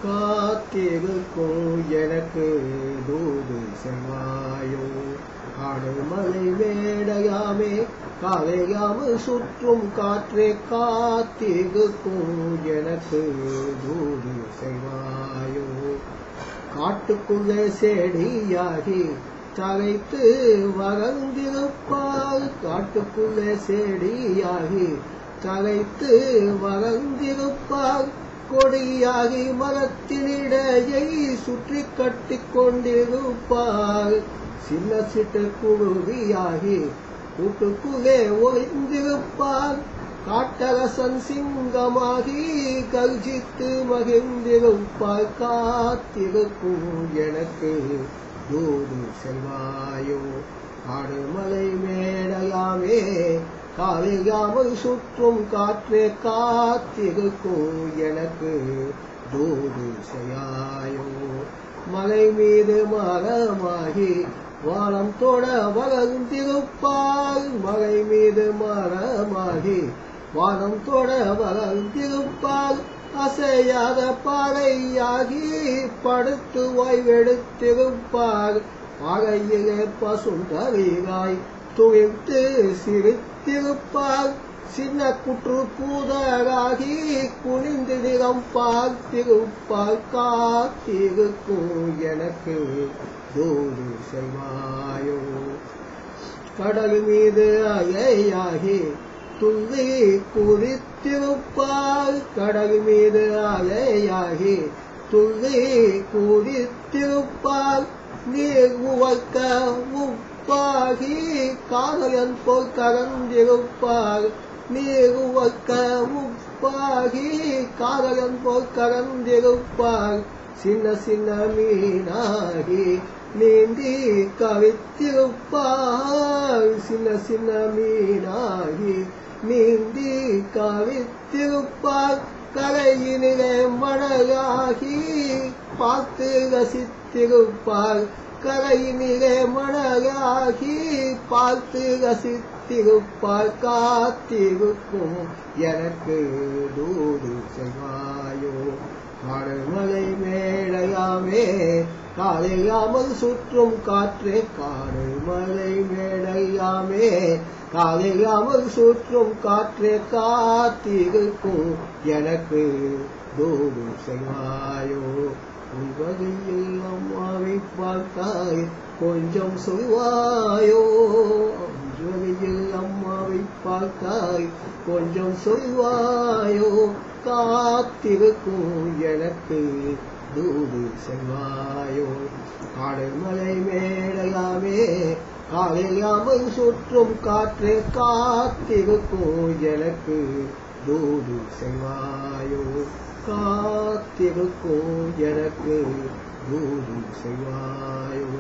காத்திருக்கும் எனக்கு தூது செல்வாயோ. காடுமலை மேடையாமே காலையாமல் சுற்றும் காற்றே காத்திருக்கும் எனக்கு தூது செல்வாயோ. காட்டுக்குள்ளே செடியாகி தழைத்து வளர்ந்திருப்பார், காட்டுக்குள்ளே செடியாகி தழைத்து வளர்ந்திருப்பார். கொடியாகி மரத்தினிடையை சுற்றி கட்டி கொண்டிருப்பார். சின்ன சிட்டு குருவியாகி கூட்டுக்குள்ளே ஒளிந்திருப்பார். காட்டரசன் சிங்கமாகி கர்ஜித்து மகிழ்ந்திருப்பார். காத்திருக்கும் எனக்கு தூது செல்வாயோ. காடுமலை மேடையாமே காலையாமல் சுற்றும் காற்றே காத்திருக்கும் எனக்கு தூது செய்யாயோ. மலை மீது மரமாகி வானம் தொட வளர்ந்திருப்பார், மலை மீது மரமாகி வானம் தொட வளர்ந்திருப்பார். அசையாத பாறையாகி படுத்து ஓய்வெடுத்திருப்பார். பாறையிலே பசுந்தரிகாய் துளிர்த்து சிரித்திருப்பார். சின்ன குற்று பூதராகி குனிந்து நிறம் பார்த்திருப்பார். காத்திருக்கும் எனக்கு தூது செல்வாயோ. கடல் மீது அலையாகி துள்ளி குதித்திருப்பார், கடல் மீது அலையாகி துள்ளி குதித்திருப்பார். நீர் உவக்க உப்பாகி காதலன் போல் கலந்திருப்பார், நீர் உவக்க உப்பாகி காதலன் போல் கலந்திருப்பார். சின்ன சின்ன மீனாகி நீந்தி கவித்திருப்பார், சின்ன சின்ன மீனாகி நீந்தி கவித்திருப்பார். கரையினிலே மணலாகி பார்த்து ரசித்திருப்பார், கரையினிலே மணலாகி பார்த்து ரசித்திருப்பார். காத்திருக்கும் எனக்கு தூது செல்வாயோ. காடுமலை மேடையாமே காலையாமல் சுற்றும் காற்றே, காடுமலை மேடையாமே காலையாமல் சுற்றும் காற்றே காத்திருக்கும் எனக்கு தூது செய்வாயோ. உள்வகையில் அம்மாவை பார்த்தாய் கொஞ்சம் சொல்வாயோ, உள்வகையில் அம்மாவை பார்த்தாய் கொஞ்சம் சொல்வாயோ. காத்திருக்கும் எனக்கு தூது செல்வாயோ. காடுமலை மேடையாமே காலையாமல் சுற்றும் காற்றே காத்திருக்கும் எனக்கு தூது செல்வாயோ. காத்திருக்கும் எனக்கு தூது செல்வாயோ.